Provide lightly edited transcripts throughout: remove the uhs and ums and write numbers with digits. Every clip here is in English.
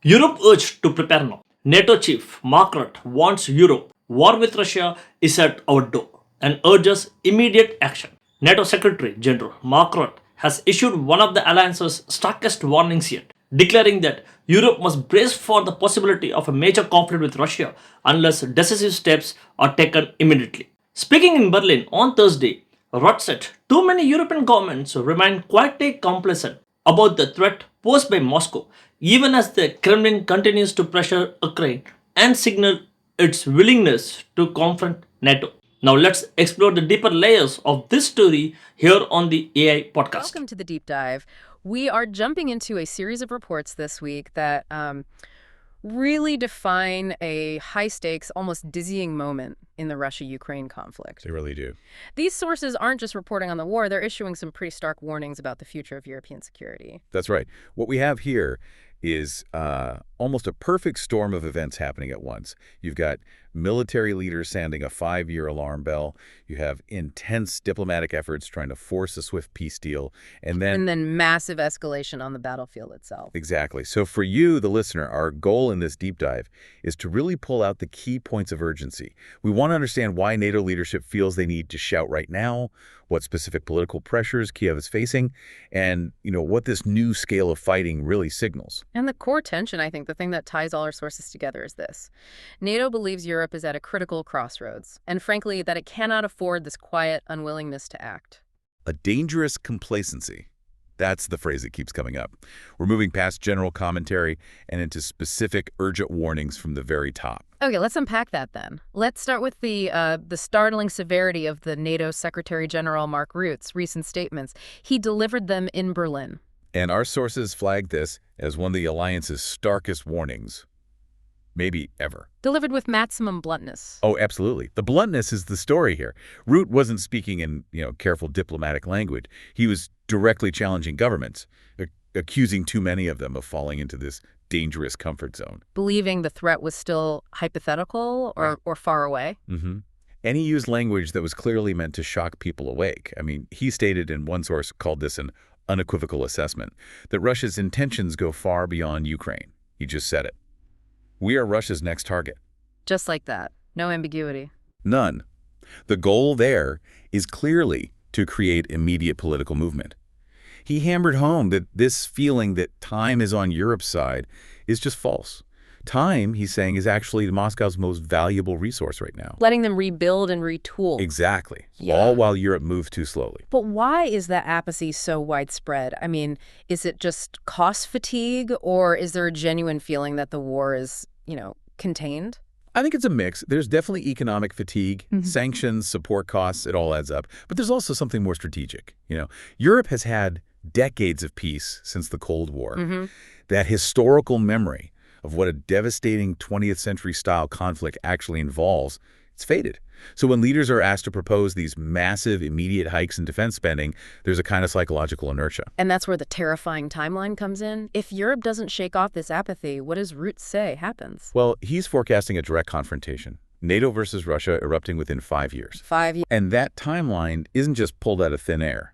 Europe urged to prepare now. NATO chief Mark Rutte warns Europe war with Russia is at our door and urges immediate action. NATO Secretary General Mark Rutte has issued one of the alliance's starkest warnings yet, declaring that Europe must brace for the possibility of a major conflict with Russia unless decisive steps are taken immediately. Speaking in Berlin on Thursday, Rutte said too many European governments remain quietly complacent about the threat posed by Moscow, even as the Kremlin continues to pressure Ukraine and signal its willingness to confront NATO. Now, let's explore the deeper layers of this story here on the AI podcast. Welcome to the deep dive. We are jumping into a series of reports this week that really define a high-stakes, almost dizzying moment in the Russia-Ukraine conflict. They really do. These sources aren't just reporting on the war, they're issuing some pretty stark warnings about the future of European security. That's right. What we have here is almost a perfect storm of events happening at once. You've got military leaders sounding a 5-year alarm bell. You have intense diplomatic efforts trying to force a swift peace deal. And then massive escalation on the battlefield itself. Exactly. So for you, the listener, our goal in this deep dive is to really pull out the key points of urgency. We want to understand why NATO leadership feels they need to shout right now, what specific political pressures Kiev is facing, and what this new scale of fighting really signals. And the core tension, I think, the thing that ties all our sources together is this. NATO believes Europe is at a critical crossroads, and frankly, that it cannot afford this quiet unwillingness to act. A dangerous complacency. That's the phrase that keeps coming up. We're moving past general commentary and into specific urgent warnings from the very top. Okay, let's unpack that then. Let's start with the startling severity of the NATO Secretary General Mark Rutte's recent statements. He delivered them in Berlin. And our sources flagged this as one of the alliance's starkest warnings, maybe ever. Delivered with maximum bluntness. Oh, absolutely. The bluntness is the story here. Rutte wasn't speaking in, careful diplomatic language. He was directly challenging governments, accusing too many of them of falling into this dangerous comfort zone. Believing the threat was still hypothetical or far away. Mm-hmm. And he used language that was clearly meant to shock people awake. I mean, he stated in one source called this an unequivocal assessment, that Russia's intentions go far beyond Ukraine. He just said it. We are Russia's next target. Just like that. No ambiguity. None. The goal there is clearly to create immediate political movement. He hammered home that this feeling that time is on Europe's side is just false. Time, he's saying, is actually Moscow's most valuable resource right now. Letting them rebuild and retool. Exactly. Yeah. All while Europe moves too slowly. But why is that apathy so widespread? I mean, is it just cost fatigue, or is there a genuine feeling that the war is, contained? I think it's a mix. There's definitely economic fatigue, sanctions, support costs, it all adds up. But there's also something more strategic. Europe has had decades of peace since the Cold War. That historical memory of what a devastating 20th century style conflict actually involves, it's faded. So when leaders are asked to propose these massive immediate hikes in defense spending, there's a kind of psychological inertia. And that's where the terrifying timeline comes in. If Europe doesn't shake off this apathy, what does Rutte say happens? Well, he's forecasting a direct confrontation. NATO versus Russia erupting within 5 years. 5 years. And that timeline isn't just pulled out of thin air.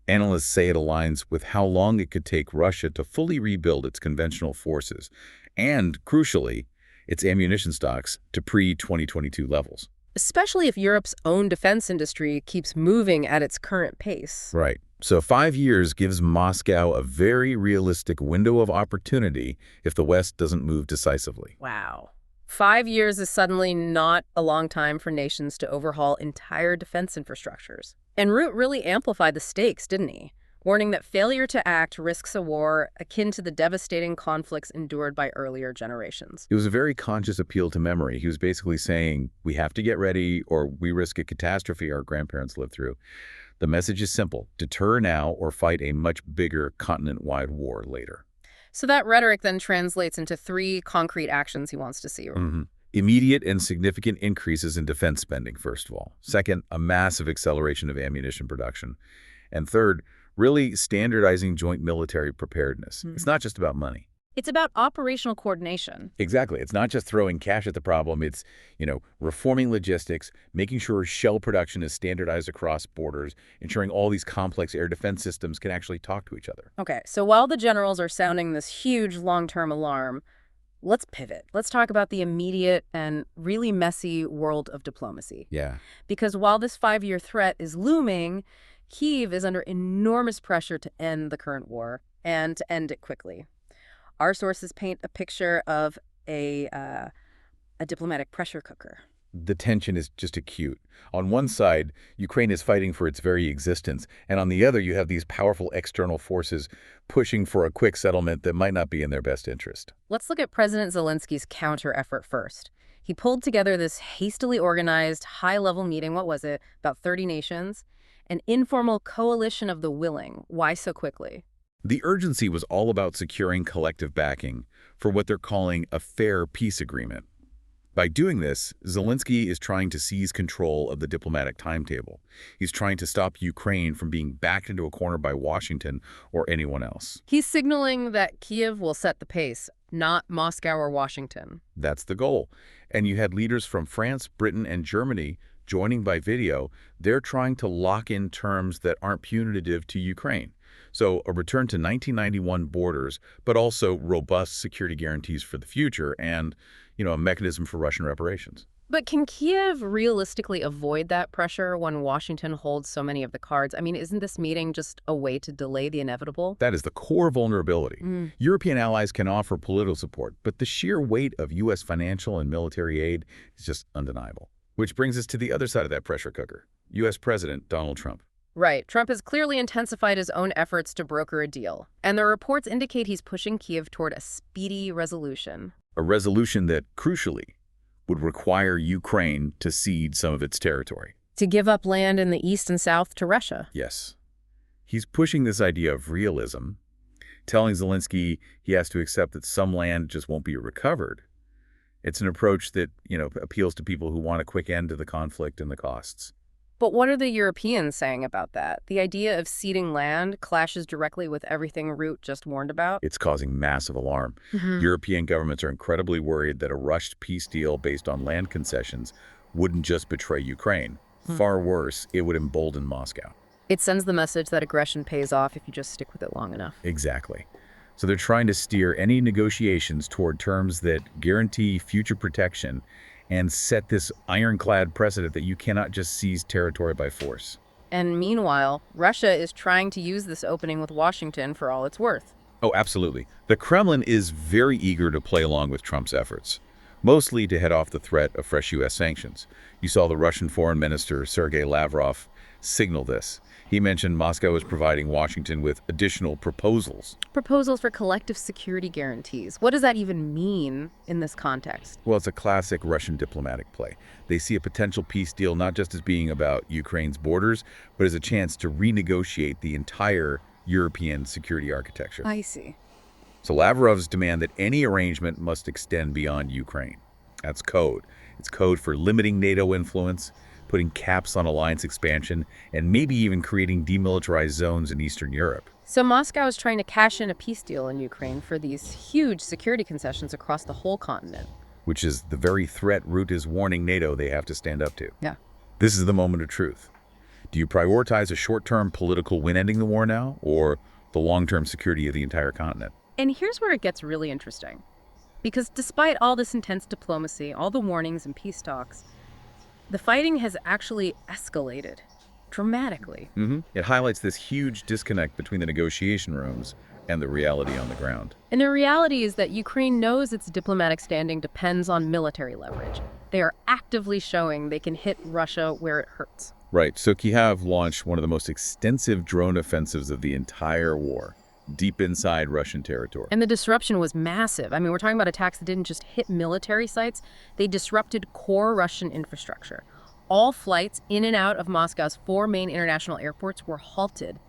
Analysts say it aligns with how long it could take Russia to fully rebuild its conventional forces and, crucially, its ammunition stocks to pre-2022 levels. Especially if Europe's own defense industry keeps moving at its current pace. Right. So 5 years gives Moscow a very realistic window of opportunity if the West doesn't move decisively. Wow. 5 years is suddenly not a long time for nations to overhaul entire defense infrastructures. And Rutte really amplified the stakes, didn't he? Warning that failure to act risks a war akin to the devastating conflicts endured by earlier generations. It was a very conscious appeal to memory. He was basically saying, we have to get ready or we risk a catastrophe our grandparents lived through. The message is simple: deter now or fight a much bigger continent-wide war later. So that rhetoric then translates into 3 concrete actions he wants to see. Immediate and significant increases in defense spending, first of all. Second, a massive acceleration of ammunition production. And third, really standardizing joint military preparedness. It's not just about money. It's about operational coordination. Exactly. It's not just throwing cash at the problem. It's, reforming logistics, making sure shell production is standardized across borders, ensuring all these complex air defense systems can actually talk to each other. Okay, so while the generals are sounding this huge long-term alarm, Let's pivot. Let's talk about the immediate and really messy world of diplomacy. Yeah. Because while this 5-year threat is looming, Kyiv is under enormous pressure to end the current war and to end it quickly. Our sources paint a picture of a diplomatic pressure cooker. The tension is just acute. On one side, Ukraine is fighting for its very existence, and on the other, you have these powerful external forces pushing for a quick settlement that might not be in their best interest. Let's look at President Zelensky's counter-effort first. He pulled together this hastily organized, high-level meeting, what was it, about 30 nations, an informal coalition of the willing. Why so quickly? The urgency was all about securing collective backing for what they're calling a fair peace agreement. By doing this, Zelensky is trying to seize control of the diplomatic timetable. He's trying to stop Ukraine from being backed into a corner by Washington or anyone else. He's signaling that Kyiv will set the pace, not Moscow or Washington. That's the goal. And you had leaders from France, Britain, and Germany joining by video. They're trying to lock in terms that aren't punitive to Ukraine. So a return to 1991 borders, but also robust security guarantees for the future and, a mechanism for Russian reparations. But can Kyiv realistically avoid that pressure when Washington holds so many of the cards? I mean, isn't this meeting just a way to delay the inevitable? That is the core vulnerability. European allies can offer political support, but the sheer weight of U.S. financial and military aid is just undeniable. Which brings us to the other side of that pressure cooker, U.S. President Donald Trump. Right. Trump has clearly intensified his own efforts to broker a deal, and the reports indicate he's pushing Kyiv toward a speedy resolution. A resolution that, crucially, would require Ukraine to cede some of its territory. To give up land in the east and south to Russia. Yes. He's pushing this idea of realism, telling Zelensky he has to accept that some land just won't be recovered. It's an approach that, appeals to people who want a quick end to the conflict and the costs. But what are the Europeans saying about that? The idea of ceding land clashes directly with everything Rutte just warned about. It's causing massive alarm. European governments are incredibly worried that a rushed peace deal based on land concessions wouldn't just betray Ukraine. Far worse, it would embolden Moscow. It sends the message that aggression pays off if you just stick with it long enough. Exactly. So they're trying to steer any negotiations toward terms that guarantee future protection and set this ironclad precedent that you cannot just seize territory by force. And meanwhile, Russia is trying to use this opening with Washington for all it's worth. Oh, absolutely. The Kremlin is very eager to play along with Trump's efforts, mostly to head off the threat of fresh U.S. sanctions. You saw the Russian Foreign Minister, Sergei Lavrov, signal this. He mentioned Moscow is providing Washington with additional proposals. Proposals for collective security guarantees. What does that even mean in this context? Well, it's a classic Russian diplomatic play. They see a potential peace deal not just as being about Ukraine's borders, but as a chance to renegotiate the entire European security architecture. I see. So Lavrov's demand that any arrangement must extend beyond Ukraine. That's code. It's code for limiting NATO influence, putting caps on alliance expansion, and maybe even creating demilitarized zones in Eastern Europe. So Moscow is trying to cash in a peace deal in Ukraine for these huge security concessions across the whole continent. Which is the very threat Rutte is warning NATO they have to stand up to. Yeah. This is the moment of truth. Do you prioritize a short-term political win ending the war now, or the long-term security of the entire continent? And here's where it gets really interesting. Because despite all this intense diplomacy, all the warnings and peace talks, the fighting has actually escalated dramatically. It highlights this huge disconnect between the negotiation rooms and the reality on the ground. And the reality is that Ukraine knows its diplomatic standing depends on military leverage. They are actively showing they can hit Russia where it hurts. Right, so Kyiv launched one of the most extensive drone offensives of the entire war, deep inside Russian territory. And the disruption was massive. I mean, we're talking about attacks that didn't just hit military sites, they disrupted core Russian infrastructure. All flights in and out of Moscow's 4 main international airports were halted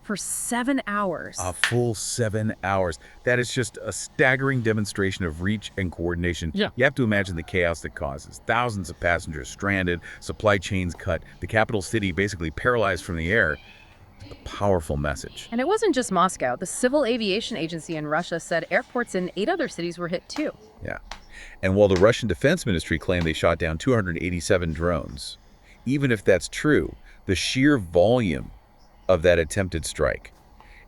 for 7 hours. A full 7 hours. That is just a staggering demonstration of reach and coordination. Yeah. You have to imagine the chaos that causes. Thousands of passengers stranded, supply chains cut, the capital city basically paralyzed from the air. A powerful message. And it wasn't just Moscow. The Civil Aviation Agency in Russia said airports in 8 other cities were hit too. Yeah. And while the Russian Defense Ministry claimed they shot down 287 drones, even if that's true, the sheer volume of that attempted strike,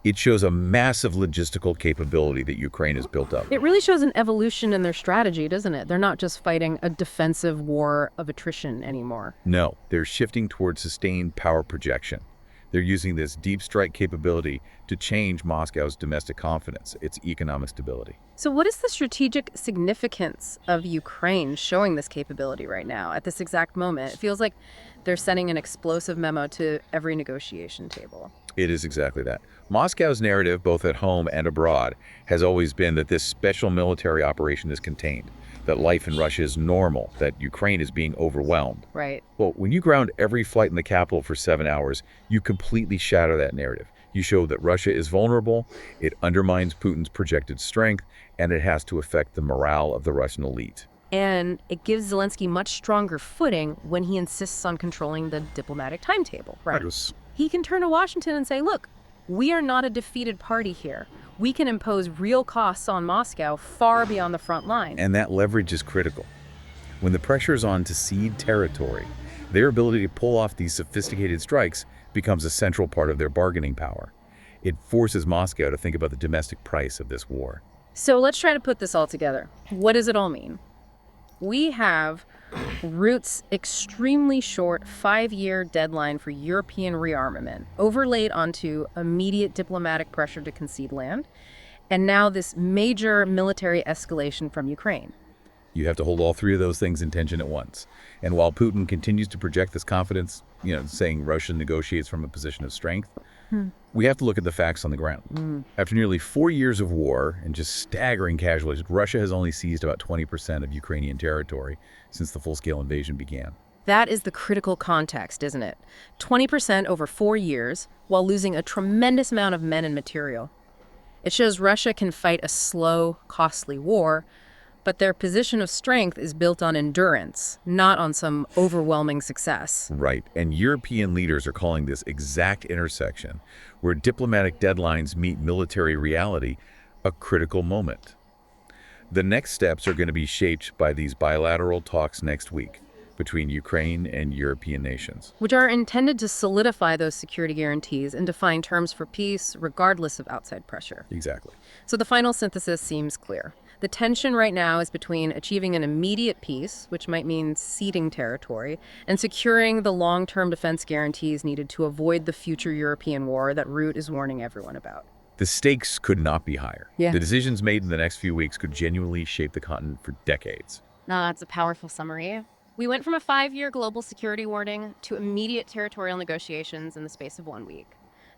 It shows a massive logistical capability that Ukraine has built up. It really shows an evolution in their strategy, doesn't it? They're not just fighting a defensive war of attrition anymore. No, they're shifting towards sustained power projection. They're using this deep strike capability to change Moscow's domestic confidence, its economic stability. So what is the strategic significance of Ukraine showing this capability right now at this exact moment? It feels like they're sending an explosive memo to every negotiation table. It is exactly that. Moscow's narrative, both at home and abroad, has always been that this special military operation is contained, that life in Russia is normal, that Ukraine is being overwhelmed. Right. Well, when you ground every flight in the capital for 7 hours, you completely shatter that narrative. You show that Russia is vulnerable, it undermines Putin's projected strength, and it has to affect the morale of the Russian elite. And it gives Zelensky much stronger footing when he insists on controlling the diplomatic timetable, right? He can turn to Washington and say, look, we are not a defeated party here. We can impose real costs on Moscow far beyond the front line. And that leverage is critical. When the pressure is on to cede territory, their ability to pull off these sophisticated strikes becomes a central part of their bargaining power. It forces Moscow to think about the domestic price of this war. So let's try to put this all together. What does it all mean? We have Rutte's extremely short 5-year deadline for European rearmament, overlaid onto immediate diplomatic pressure to concede land, and now this major military escalation from Ukraine. You have to hold all three of those things in tension at once. And while Putin continues to project this confidence, saying Russia negotiates from a position of strength, we have to look at the facts on the ground. After nearly 4 years of war and just staggering casualties, Russia has only seized about 20% of Ukrainian territory since the full-scale invasion began. That is the critical context, isn't it? 20% over 4 years, while losing a tremendous amount of men and material. It shows Russia can fight a slow, costly war, but their position of strength is built on endurance, not on some overwhelming success. Right, and European leaders are calling this exact intersection, where diplomatic deadlines meet military reality, a critical moment. The next steps are going to be shaped by these bilateral talks next week between Ukraine and European nations, which are intended to solidify those security guarantees and define terms for peace, regardless of outside pressure. Exactly. So the final synthesis seems clear. The tension right now is between achieving an immediate peace, which might mean ceding territory, and securing the long-term defense guarantees needed to avoid the future European war that Rutte is warning everyone about. The stakes could not be higher. Yeah. The decisions made in the next few weeks could genuinely shape the continent for decades. No, that's a powerful summary. We went from a 5-year global security warning to immediate territorial negotiations in the space of 1 week.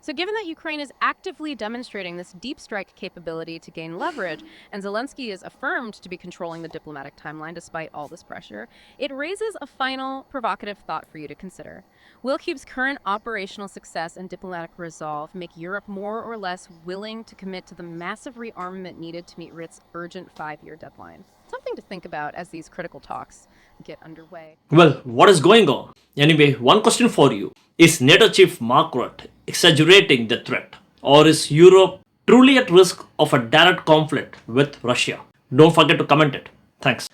So given that Ukraine is actively demonstrating this deep strike capability to gain leverage, and Zelensky is affirmed to be controlling the diplomatic timeline despite all this pressure, it raises a final provocative thought for you to consider. Will Kyiv's current operational success and diplomatic resolve make Europe more or less willing to commit to the massive rearmament needed to meet Rutte's urgent 5-year deadline? Something to think about as these critical talks get underway. Well, what is going on? Anyway, one question for you. Is NATO chief Mark Rutte exaggerating the threat? Or is Europe truly at risk of a direct conflict with Russia? Don't forget to comment it. Thanks.